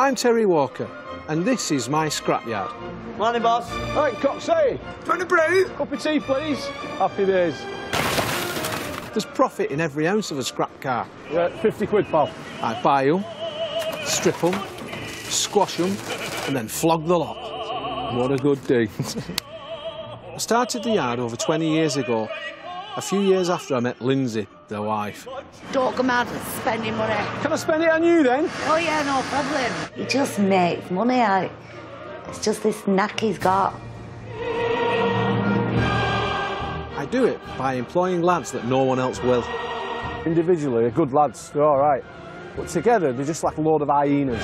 I'm Terry Walker, and this is my scrapyard. Morning, boss. Right, Coxey. 20 brew. Cup of tea, please. Happy days. There's profit in every ounce of a scrap car. Yeah, 50 quid, pal. I buy them, strip them, squash them, and then flog the lot. What a good day. I started the yard over 20 years ago, a few years after I met Lindsay, their wife. Don't go mad spending money. Can I spend it on you, then? Oh, yeah, no problem. He just makes money out. It's just this knack he's got. I do it by employing lads that no one else will. Individually, they're good lads, they're all right. But together, they're just like a load of hyenas.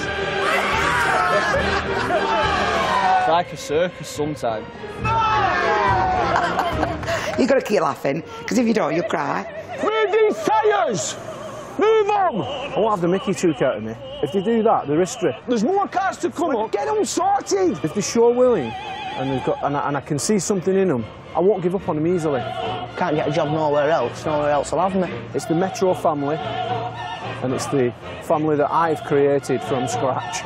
It's like a circus sometimes. You've got to keep laughing, because if you don't, you'll cry. Move these tyres! Move on! I won't have the Mickey took out of me. If they do that, they're history. There's more cars to come up. Get them sorted! If they're sure willing, and I can see something in them, I won't give up on them easily. Can't get a job nowhere else will have me. It's the Metro family, and it's the family that I've created from scratch.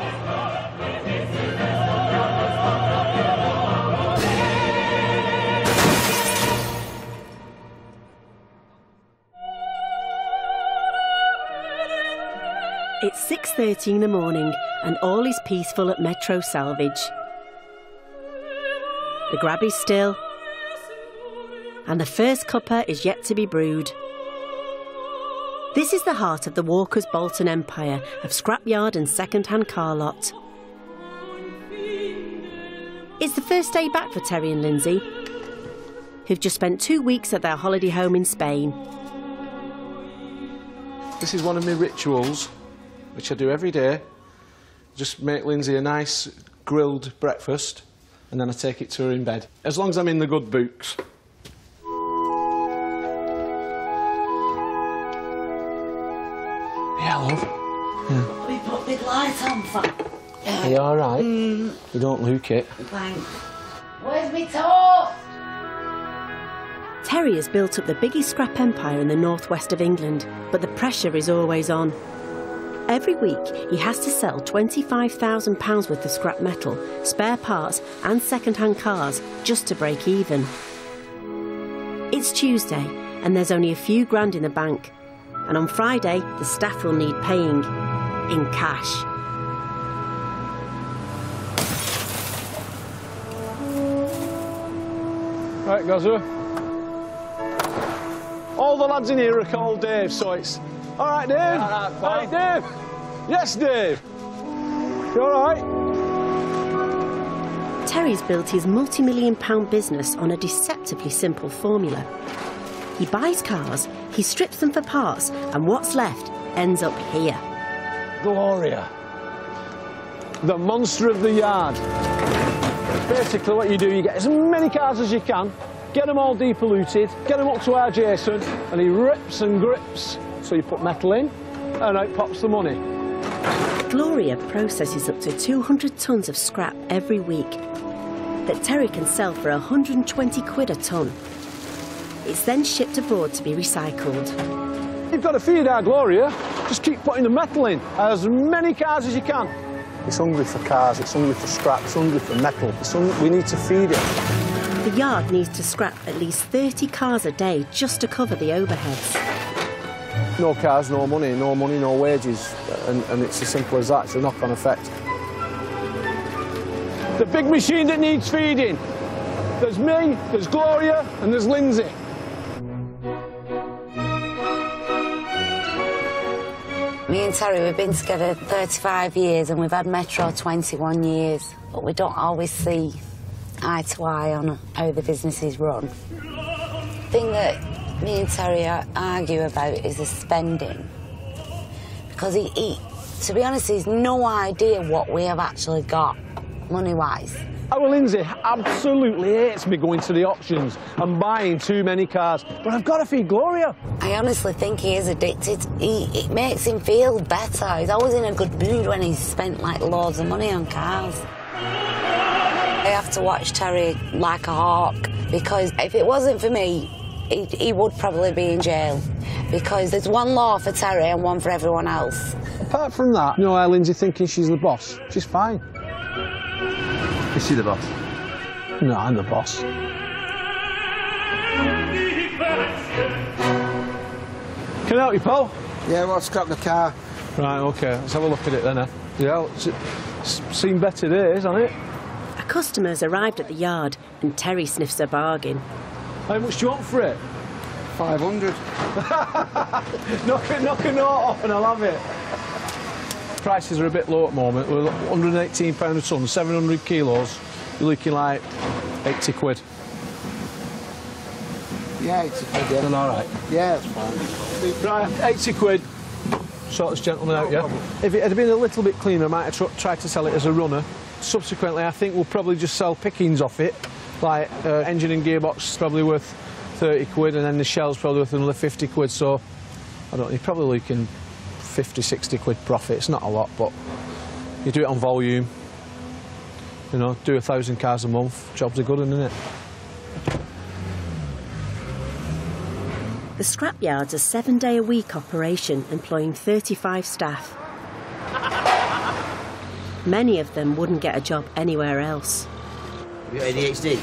It's 6:30 in the morning and all is peaceful at Metro Salvage. The grab is still and the first cuppa is yet to be brewed. This is the heart of the Walkers Bolton empire of scrapyard and second-hand car lot. It's the first day back for Terry and Lindsay, who've just spent 2 weeks at their holiday home in Spain. This is one of my rituals, which I do every day. Just make Lindsay a nice grilled breakfast and then I take it to her in bed. As long as I'm in the good books. Yeah, love. Yeah. We put big lights on for... Are you all right? You don't look it. Thanks. Where's me toast? Terry has built up the biggest scrap empire in the northwest of England, but the pressure is always on. Every week, he has to sell £25,000 worth of scrap metal, spare parts and second-hand cars just to break even. It's Tuesday and there's only a few grand in the bank. And on Friday, the staff will need paying in cash. Right, Gazza. All the lads in here are called Dave, so it's... All right, Dave? All right, Dave? Yes, Dave? You all right? Terry's built his multi-million-pound business on a deceptively simple formula. He buys cars, he strips them for parts, and what's left ends up here. Gloria. The monster of the yard. Basically what you do, you get as many cars as you can, get them all depolluted, get them up to our Jason, and he rips and grips. So you put metal in, and out pops the money. Gloria processes up to 200 tonnes of scrap every week that Terry can sell for 120 quid a tonne. It's then shipped abroad to be recycled. You've got to feed our Gloria. Just keep putting the metal in. As many cars as you can. It's hungry for cars, it's hungry for scrap, it's hungry for metal. We need to feed it. The yard needs to scrap at least 30 cars a day just to cover the overheads. No cars, no money, no wages. And it's as simple as that. It's a knock-on effect. The big machine that needs feeding. There's me, there's Gloria, and there's Lindsay. Me and Terry, we've been together 35 years and we've had Metro 21 years, but we don't always see eye to eye on how the business is run. The thing that me and Terry argue about is the spending. Because he, to be honest, he's no idea what we have actually got, money-wise. Our Lindsay absolutely hates me going to the auctions and buying too many cars, but I've got to feed Gloria. I honestly think he is addicted. It makes him feel better. He's always in a good mood when he's spent, like, loads of money on cars. I have to watch Terry like a hawk, because if it wasn't for me, he would probably be in jail. Because there's one law for Terry and one for everyone else. Apart from that, you know how Lindsay thinking she's the boss? She's fine. Is she the boss? No, I'm the boss. Can I help you, Paul? Yeah, well, scrap the car. Right, OK, let's have a look at it then. Yeah, it's seen better days, hasn't it? A customer's arrived at the yard and Terry sniffs a bargain. How much do you want for it? 500. knock a note off and I'll have it. Prices are a bit low at the moment. We're £118 a tonne, 700 kilos. You're looking like 80 quid. Yeah, 80 quid, yeah. All right. Yeah, that's fine. Right, 80 quid. Sort this gentleman out, yeah? If it had been a little bit cleaner, I might have tried to sell it as a runner. Subsequently, I think we'll probably just sell pickings off it. Like, engine and gearbox probably worth 30 quid, and then the shell's probably worth another 50 quid, so I don't know, you're probably looking 50, 60 quid profit. It's not a lot, but you do it on volume, you know, do 1,000 cars a month, jobs are good, isn't it? The scrapyard's a 7-day-a-week operation employing 35 staff. Many of them wouldn't get a job anywhere else. Have you got ADHD?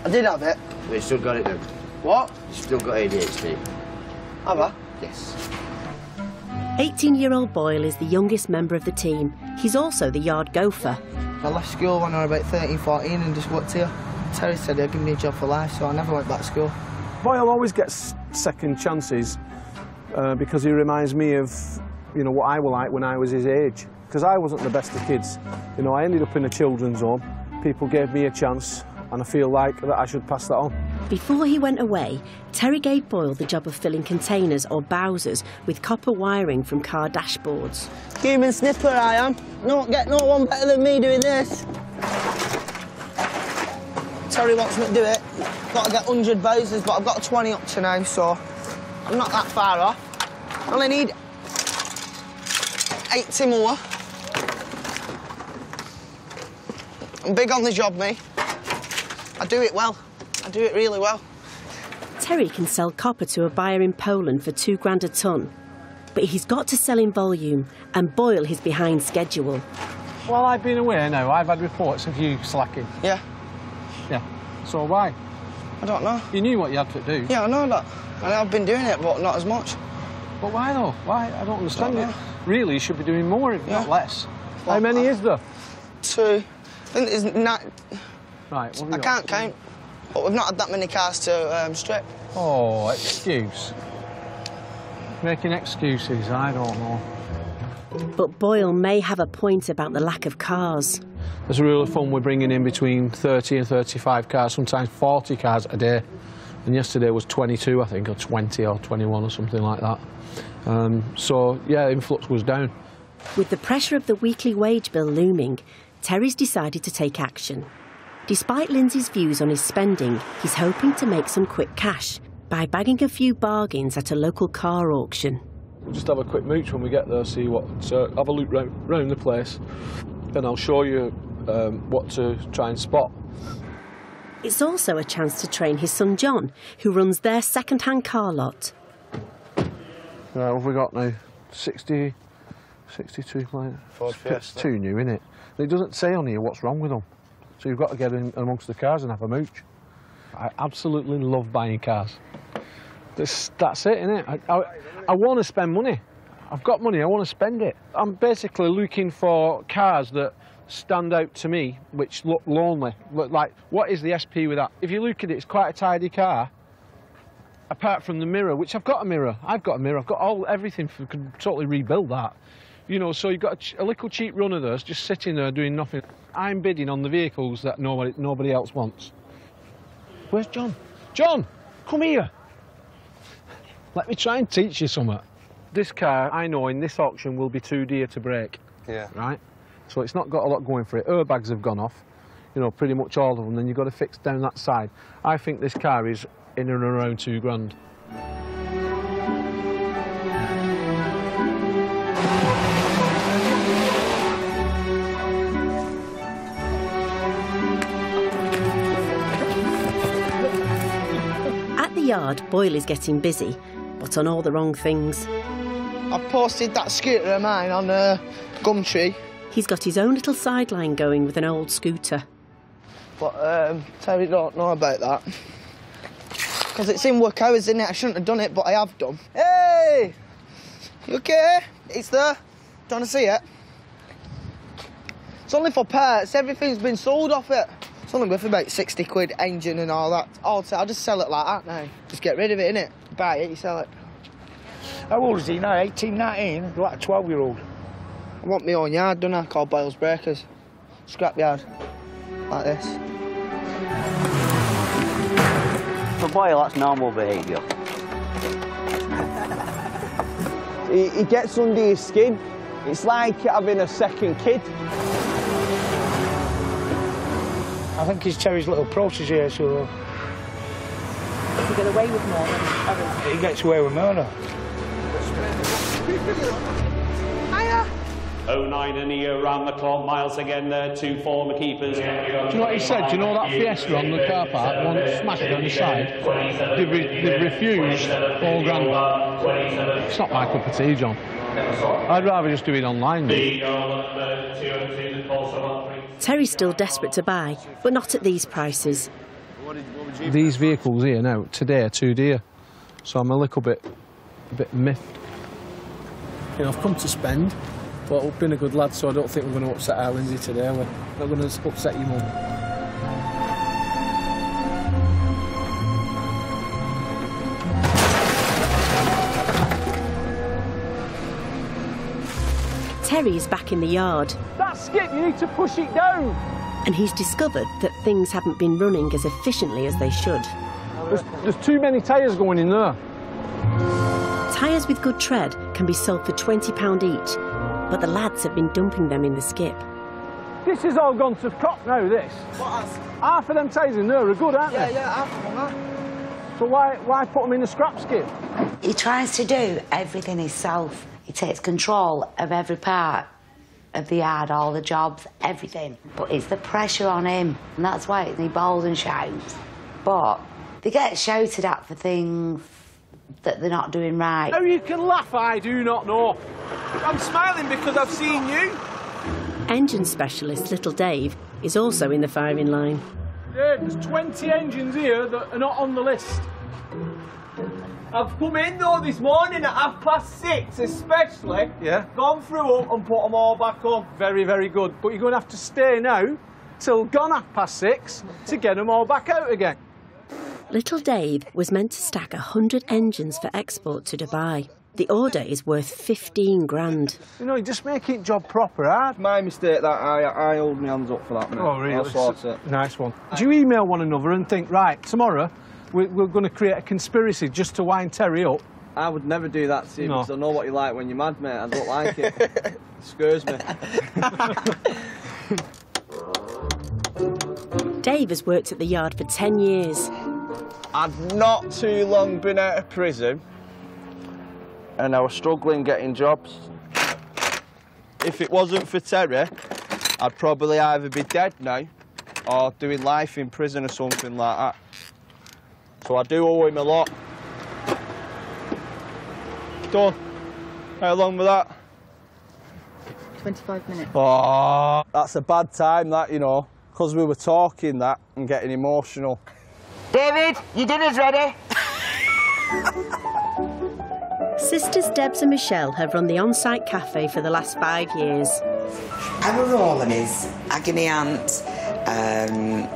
I did have it. But you still got it then? What? You still got ADHD? Have I? Yes. 18-year-old Boyle is the youngest member of the team. He's also the yard gopher. I left school when I was about 13, 14 and just worked here. Terry said he'd give me a job for life, so I never went back to school. Boyle always gets second chances because he reminds me of, you know, what I was like when I was his age. Because I wasn't the best of kids. You know, I ended up in a children's home. People gave me a chance, and I feel like that I should pass that on. Before he went away, Terry gave Boyle the job of filling containers or bowsers with copper wiring from car dashboards. Human sniffer I am. Get no one better than me doing this. Terry wants me to do it. Got to get 100 bowsers, but I've got 20 up to now, so I'm not that far off. I only need 80 more. I'm big on the job, me. I do it well. I do it really well. Terry can sell copper to a buyer in Poland for £2 a tonne. But he's got to sell in volume, and Boyle is behind schedule. While I've been away now, I've had reports of you slacking. Yeah. Yeah. So why? I don't know. You knew what you had to do. Yeah, I know that. And I've been doing it, but not as much. But why though? Why? I don't understand it. Really, you should be doing more, if not less. Well, how many is there? 2. I think there's 9. Right, what have you I got? can't count. But we've not had that many cars to strip. Oh, excuse. Making excuses, I don't know. But Boyle may have a point about the lack of cars. As a rule of thumb, we're bringing in between 30 and 35 cars, sometimes 40 cars a day. And yesterday was 22, I think, or 20 or 21 or something like that. So, yeah, influx was down. With the pressure of the weekly wage bill looming, Terry's decided to take action. Despite Lindsay's views on his spending, he's hoping to make some quick cash by bagging a few bargains at a local car auction. We'll just have a quick mooch when we get there, see what, have a look round the place, and I'll show you what to try and spot. It's also a chance to train his son John, who runs their second-hand car lot. Right, what have we got now? 60, 62 plates. Ford Fiesta. Too new, innit? It doesn't say on here what's wrong with them. So you've got to get in amongst the cars and have a mooch. I absolutely love buying cars. That's it, innit? I want to spend money. I've got money, I want to spend it. I'm basically looking for cars that stand out to me, which look lonely. Look like, what is the SP with that? If you look at it, it's quite a tidy car. Apart from the mirror, which I've got a mirror. I've got everything, could totally rebuild that. You know, so you've got a little cheap run of those, just sitting there doing nothing. I'm bidding on the vehicles that nobody else wants. Where's John? John, come here. Let me try and teach you something. This car, I know, in this auction will be too dear to break. Yeah. Right? So it's not got a lot going for it. Airbags have gone off, you know, pretty much all of them. Then you've got to fix down that side. I think this car is in and around £2,000. At the yard, Boyle is getting busy, but on all the wrong things. I've posted that scooter of mine on Gumtree. He's got his own little sideline going with an old scooter. But Terry don't know about that. Because it's in work hours, isn't it? I shouldn't have done it, but I have done. Hey! You okay? It's there. Do you want to see it? It's only for parts. Everything's been sold off it. It's only worth about 60 quid, engine and all that. I'll just sell it like that now. Just get rid of it, innit? Buy it, you sell it. How old is he now? 18, 19? Like a 12-year-old. I want my own yard, don't I? Called Biles Breakers. Scrap yard. Like this. For Boyle, that's normal behaviour. He gets under your skin. It's like having a second kid. I think he's Terry's little protege, so... Does he get away with more than others? He gets away with murder. Hiya! 09 and here around the clock, miles again there, 2 former keepers. Do you know what he said? Do you know that Fiesta on the car park, one smashed on the side? They've refused £4,000. It's not my cup of tea, John. I'd rather just do it online. Terry's still desperate to buy, but not at these prices. These vehicles here now, today, are too dear. So I'm a little bit miffed. You know, I've come to spend, but we've been a good lad, so I don't think we're going to upset our Lindsay today. We're not going to upset your mum. Terry is back in the yard. That skip, you need to push it down. And he's discovered that things haven't been running as efficiently as they should. There's too many tyres going in there. Tyres with good tread can be sold for £20 each, but the lads have been dumping them in the skip. This has all gone to cock now, this. What has? Half of them tyres in there are good, aren't they? Yeah, half of them are. So why put them in the scrap skip? He tries to do everything himself. He takes control of every part of the yard, all the jobs, everything. But it's the pressure on him, and that's why he bawls and shouts. But they get shouted at for things that they're not doing right. How you can laugh, I do not know. I'm smiling because I've seen you. Engine specialist Little Dave is also in the firing line. Dave, there's 20 engines here that are not on the list. I've come in though this morning at 6:30 especially. Yeah. Gone through them and put them all back on. Very, very good. But you're going to have to stay now till gone 6:30 to get them all back out again. Little Dave was meant to stack 100 engines for export to Dubai. The order is worth 15 grand. You know, you just make it job proper, hard. My mistake that I hold my hands up for that, mate. Oh, really? I'll sort it. Nice one. Do you email one another and think, right, tomorrow we're going to create a conspiracy just to wind Terry up? I would never do that to you because I know what you're like when you're mad, mate. I don't like it. It scares me. Dave has worked at the yard for 10 years. I'd not too long been out of prison and I was struggling getting jobs. If it wasn't for Terry, I'd probably either be dead now or doing life in prison or something like that. So I do owe him a lot. Done. How long was that? 25 minutes. Oh, that's a bad time, that, you know, because we were talking that and getting emotional. David, your dinner's ready. Sisters Debs and Michelle have run the on-site cafe for the last 5 years. I'm a rolling is agony aunt,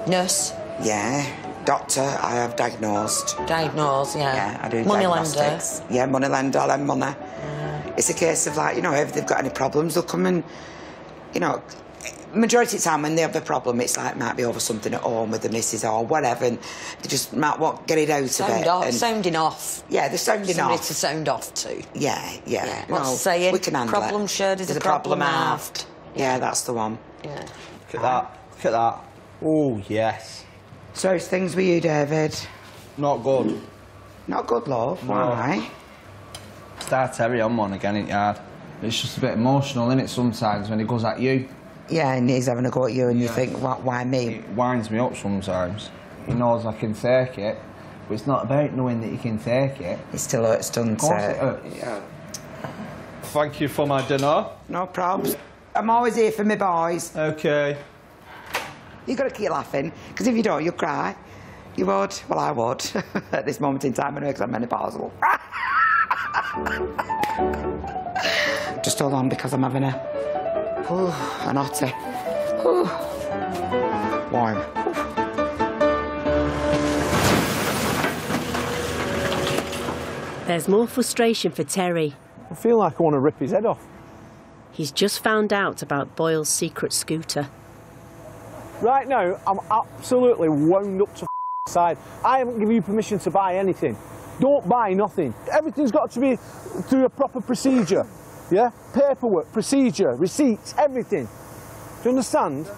nurse. Yeah, doctor. I have diagnosed. Diagnosed, yeah. Yeah, I do money diagnostics. lender. Yeah, money lender. I lend money. It's a case of like, you know, if they've got any problems, they'll come and, you know. Majority of the time when they have a problem, it's like might be over something at home with the missus or whatever, and they just might want get it out of it. Off, sounding off. Yeah, they're sounding Somebody off. to sound off to. Yeah. What's No, the saying? we can handle problem it. shared is There's a problem halved. Yeah, that's the one. Yeah. Look at that. Look at that. Oh, yes. So how's things with you, David? Not good. Not good, love. No. Why? Start Terry on one again in the yard. It's just a bit emotional, isn't it, sometimes, when he goes at you. Yeah, and he's having a go at you and you think, why me? It winds me up sometimes. He knows I can take it, but it's not about knowing that you can take it. It still hurts, doesn't Of course it? it hurts. Yeah. thank you for my dinner. No probs. I'm always here for my boys. OK. You've got to keep laughing, because if you don't, you'll cry. You would? Well, I would. At this moment in time, anyway, because I'm menopausal. Just hold on, because I'm having an hottie. Warm. There's more frustration for Terry. I feel like I want to rip his head off. He's just found out about Boyle's secret scooter. Right now, I'm absolutely wound up to side. I haven't given you permission to buy anything. Don't buy nothing. Everything's got to be through a proper procedure. Yeah? Paperwork, procedure, receipts, everything. Do you understand?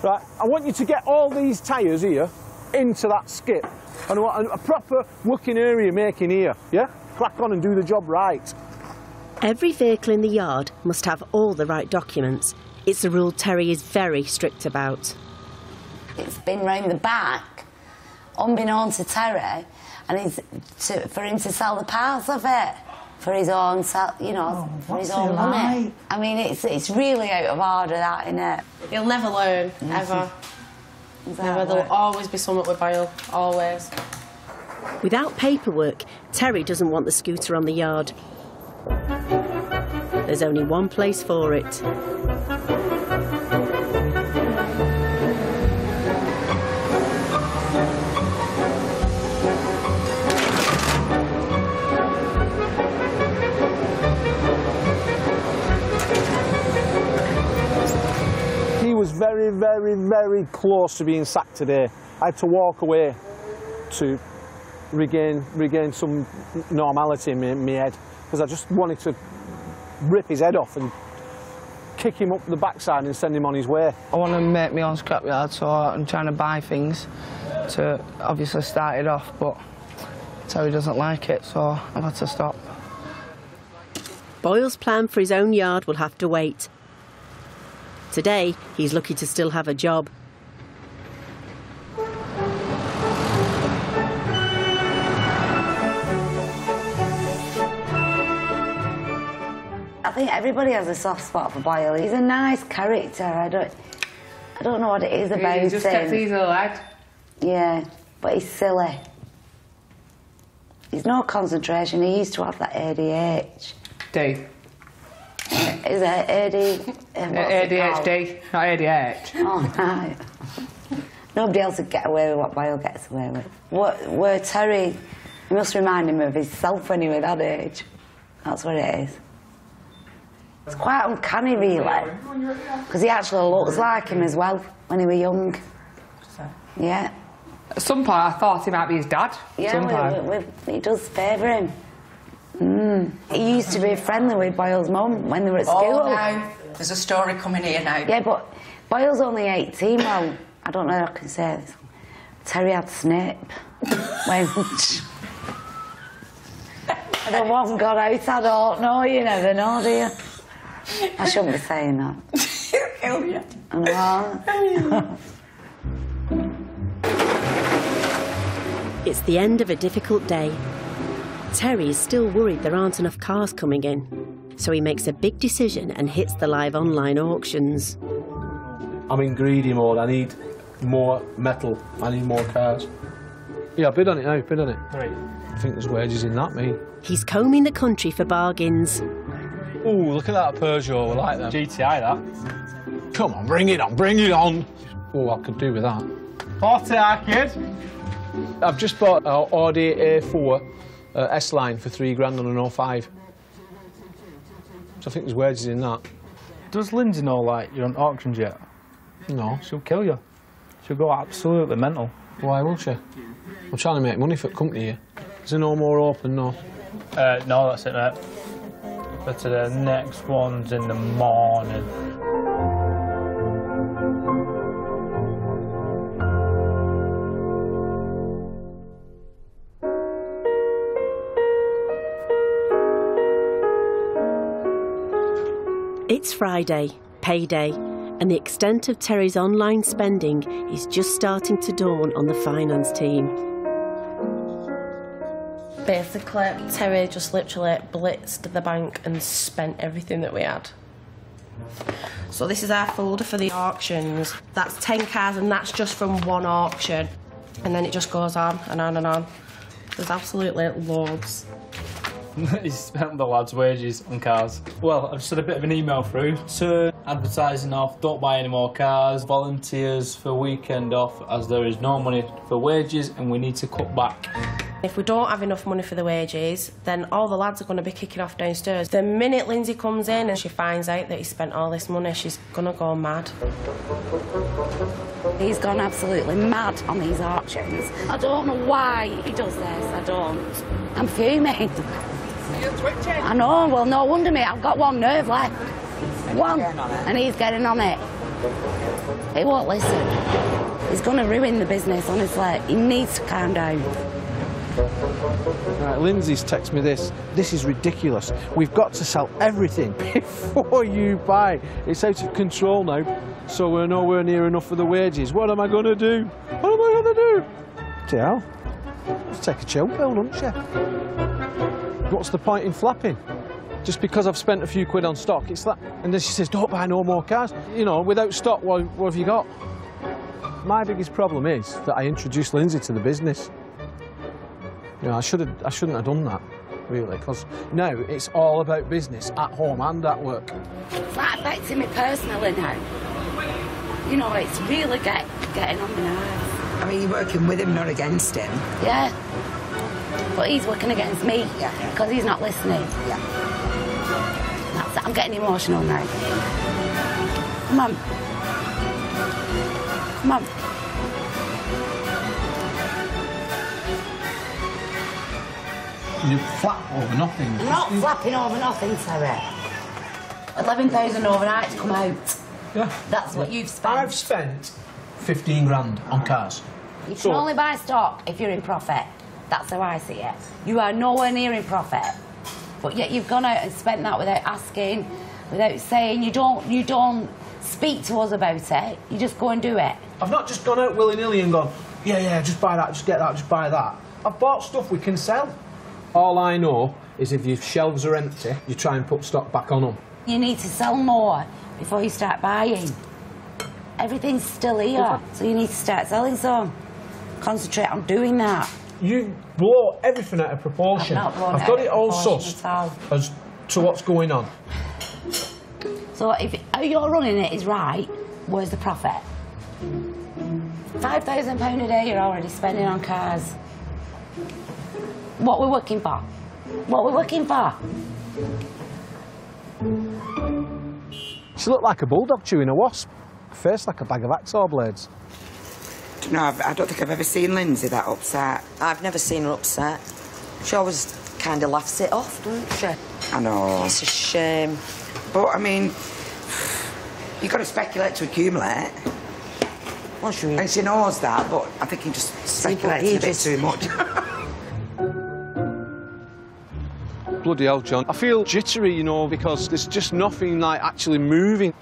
Right, I want you to get all these tyres here into that skip. And I want a proper working area making here, yeah? Crack on and do the job right. Every vehicle in the yard must have all the right documents. It's a rule Terry is very strict about. It's been round the back, unbeknown to Terry, and for him to sell the parts of it for his own, for his own money. I mean, it's really out of order, that, innit? He'll never learn, ever. Never. There'll always be something with Boyle, always. Without paperwork, Terry doesn't want the scooter on the yard. There's only one place for it. He was very, very, very close to being sacked today. I had to walk away to regain some normality in my head, because I just wanted to rip his head off and kick him up the backside and send him on his way. I want to make my own scrapyard, so I'm trying to buy things to obviously start it off, but Terry doesn't like it, so I've had to stop. Boyle's plan for his own yard will have to wait. Today, he's lucky to still have a job. I think everybody has a soft spot for Boyle. He's a nice character. I don't know what it is about him. He just gets easy, lad. Yeah, but he's silly. He's no concentration. He used to have that ADH. D. Is it AD? ADHD, not ADH. Oh, right. Nobody else would get away with what Boyle gets away with. Where Terry, he must remind him of himself when he was that age. That's what it is. It's quite uncanny, really, because he actually looks like him as well when he was young. Yeah. At some point, I thought he might be his dad. Yeah, he does favour him. He used to be friendly with Boyle's mum when they were at school. Oh, no. There's a story coming here now. Yeah, but Boyle's only 18, well, I don't know if I can say this. Terry had snip. when the one got out, I don't know, you never know, do you? I shouldn't be saying that. Hell yeah. It's the end of a difficult day. Terry is still worried there aren't enough cars coming in, so he makes a big decision and hits the live online auctions. I'm in greedy mode. I need more metal. I need more cars. Yeah, bid on it now, bid on it. Right. I think there's wages in that, me. He's combing the country for bargains. Ooh, look at that Peugeot, I like that. GTI, that. Come on, bring it on, bring it on. Oh, I could do with that. 40, kid. I've just bought an Audi A4 S-Line for £3 grand on an 05. So I think there's wages in that. Does Lindsay know, like, you're on auctions yet? No. She'll kill you. She'll go absolutely mental. Why will she? I'm trying to make money for the company here. Is there no more open, no? No, that's it, mate. But the next one's in the morning. It's Friday, payday, and the extent of Terry's online spending is just starting to dawn on the finance team. Basically, Terry just literally blitzed the bank and spent everything that we had. So this is our folder for the auctions. That's 10 cars and that's just from one auction. And then it just goes on and on and on. There's absolutely loads. He's spent the lads' wages on cars. Well, I've just had a bit of an email through. Turn advertising off, don't buy any more cars, volunteers for weekend off as there is no money for wages and we need to cut back. If we don't have enough money for the wages, then all the lads are going to be kicking off downstairs. The minute Lindsay comes in and she finds out that he spent all this money, she's going to go mad. He's gone absolutely mad on these auctions. I don't know why he does this, I don't. I'm fuming. You're twitching. I know, well, no wonder me, I've got one nerve left. One, and he's getting on it. He won't listen. He's going to ruin the business, honestly. He needs to calm down. Right, Lindsay's texted me this. This is ridiculous. We've got to sell everything before you buy. It's out of control now, so we're nowhere near enough for the wages. What am I going to do? What am I going to do? Tell. Just take a chill pill, don't you? What's the point in flapping? Just because I've spent a few quid on stock, it's that. And then she says, don't buy no more cars. You know, without stock, what have you got? My biggest problem is that I introduced Lindsay to the business. You know, I shouldn't have done that, really, because now it's all about business at home and at work. It's not affecting me personally now. You know, it's really getting on my nerves. I mean, you're working with him, not against him. Yeah. But he's working against me, because he's not listening. Yeah. That's it. I'm getting emotional now. Come on. Come on. You flap over nothing. I'm not flapping over nothing, Terry. 11,000 overnight to come out. Yeah. That's what you've spent. I've spent 15 grand on cars. You can only buy stock if you're in profit. That's how I see it. You are nowhere near in profit. But yet you've gone out and spent that without asking, without saying. You don't speak to us about it. You just go and do it. I've not just gone out willy-nilly and gone, yeah, just buy that, just get that, just buy that. I've bought stuff we can sell. All I know is if your shelves are empty, you try and put stock back on them. You need to sell more before you start buying. Everything's still here, so you need to start selling some. Concentrate on doing that. You blow everything out of proportion. I've got it all sussed as to what's going on. So if how you're running it is right, where's the profit? £5,000 a day you're already spending on cars. What we're working for? What we're working for? She looked like a bulldog chewing a wasp. Face like a bag of hacksaw blades. Do you know, I don't think I've ever seen Lindsay that upset. I've never seen her upset. She always kind of laughs it off, doesn't she? I know. It's a shame. But, I mean, you've got to speculate to accumulate. Well, sure. And she knows that, but I think he just speculates a bit too much. Bloody hell, John. I feel jittery, you know, because there's just nothing like actually moving.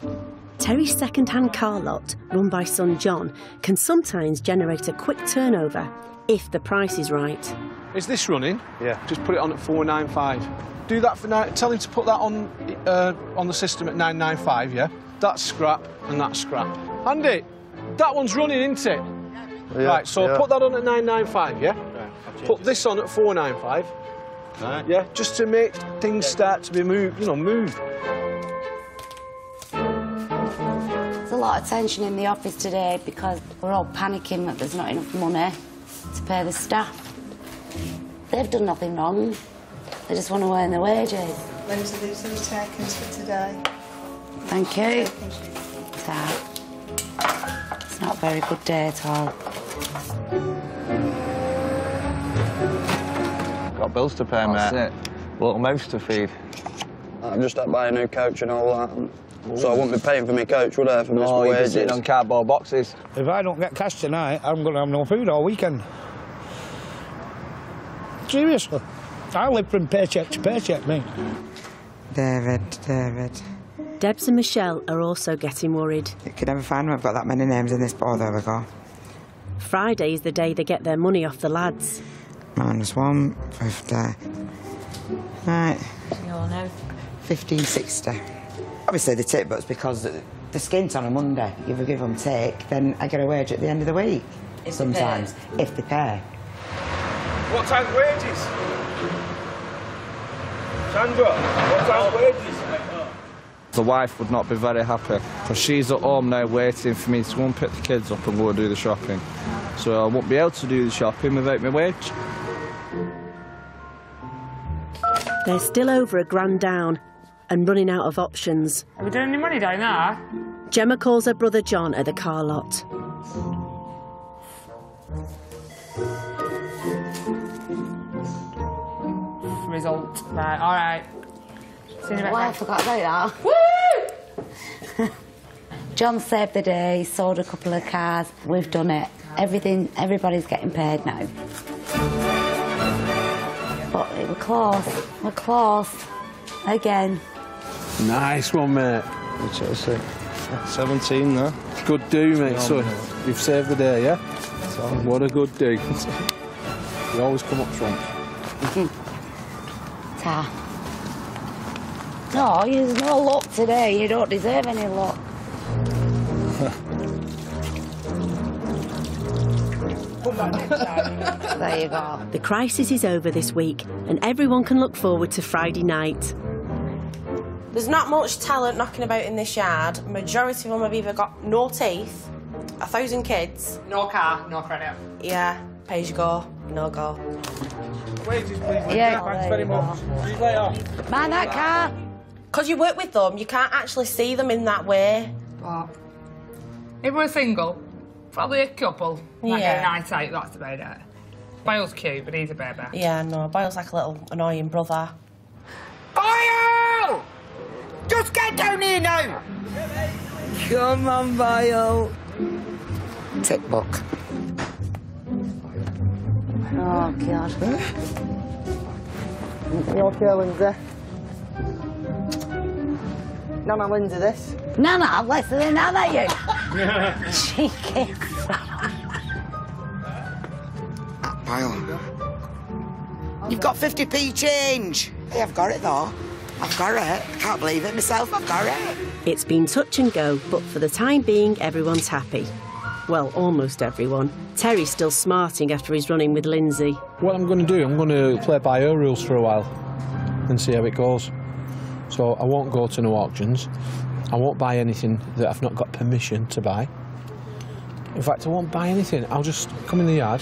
Terry's second-hand car lot, run by son John, can sometimes generate a quick turnover if the price is right. Is this running? Yeah. Just put it on at 495. Do that for now. Tell him to put that on the system at 995, yeah? That's scrap and that's scrap. Andy, that one's running, isn't it? Yeah, right, so put that on at 995, yeah? Right, put this on at 495. Right. Yeah, just to make things start to be moved, you know, moved. There's a lot of tension in the office today because we're all panicking that there's not enough money to pay the staff. They've done nothing wrong. They just want to earn their wages. Lindsay, these are the take-ins for today. Thank you. It's not a very good day at all. Got bills to pay, mate. That's it. Little mouths to feed. I've just had to buy a new coach and all that. So I wouldn't be paying for my coach, would I, for my wages? You'd be sitting on cardboard boxes. If I don't get cash tonight, I'm going to have no food all weekend. Seriously. I live from paycheck to paycheck, me. David. Debs and Michelle are also getting worried. You can never find them. I've got that many names in this board. There we go. Friday is the day they get their money off the lads. -1, 50. Right. You'll know. 1560. Obviously, they take butts because the skin's on a Monday. You give them take, then I get a wage at the end of the week. Sometimes, if they pay. What time's wages? Sandra, what time's wages? The wife would not be very happy because she's at home now waiting for me to go and pick the kids up and go and do the shopping. So I won't be able to do the shopping without my wage. They're still over £1,000 down and running out of options. Are we doing any money down there? Gemma calls her brother John at the car lot. Result. Right, all right. See you in a bit. Well, I forgot about that. Woo! John saved the day, sold a couple of cars. We've done it. Everything, everybody's getting paid now. But it was close. We're close. Again. Nice one, mate. What's that say? 17 there. Good do, mate. So you've saved the day, yeah? What a good do. You always come up front. Ta. No, there's no luck today. You don't deserve any luck. There you go. The crisis is over this week and everyone can look forward to Friday night. There's not much talent knocking about in this yard. Majority of them have either got no teeth, 1,000 kids. No car, no credit. Yeah, pay as you go, no go. Wages, please. Yeah. Thanks very much. See you later. Man, that car. Because you work with them, you can't actually see them in that way. But if we're single, probably a couple. Might Yeah. get a night out, that's about it. Bale's cute, but he's a baby. Yeah, no, Bale's like a little annoying brother. Bile! Just get down here now! Come on, Bile. Tick book. Oh, God. You okay, Lindsay? Nana Lindsay, this. Nana, less than Nana, you. Cheeky. Bile. You've got 50p change. Hey, I've got it though. I've got it. I can't believe it myself, I've got it. It's been touch and go, but for the time being, everyone's happy. Well, almost everyone. Terry's still smarting after his running with Lindsay. What I'm going to do, I'm going to play by her rules for a while and see how it goes. So I won't go to no auctions. I won't buy anything that I've not got permission to buy. In fact, I won't buy anything. I'll just come in the yard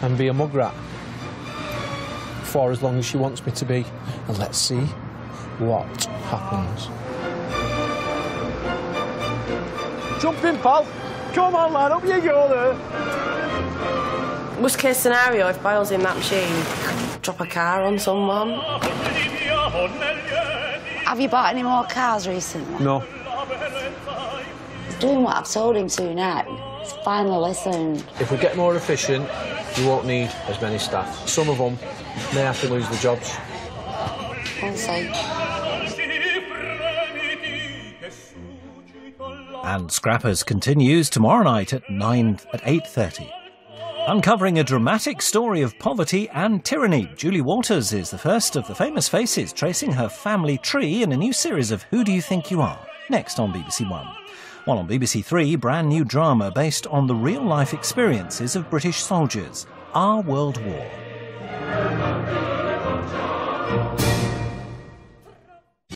and be a mug rat for as long as she wants me to be. And let's see what happens. Jump in, pal. Come on, lad, up you go there. Worst case scenario, if Bile's in that machine, drop a car on someone. Have you bought any more cars recently? No. He's doing what I've told him to now. He's finally listened. If we get more efficient, you won't need as many staff. Some of them may have to lose their jobs. We'll see. And Scrappers continues tomorrow night at 8:30. Uncovering a dramatic story of poverty and tyranny, Julie Walters is the first of the famous faces tracing her family tree in a new series of Who Do You Think You Are? Next on BBC One. While on BBC Three, brand new drama based on the real-life experiences of British soldiers, Our World War.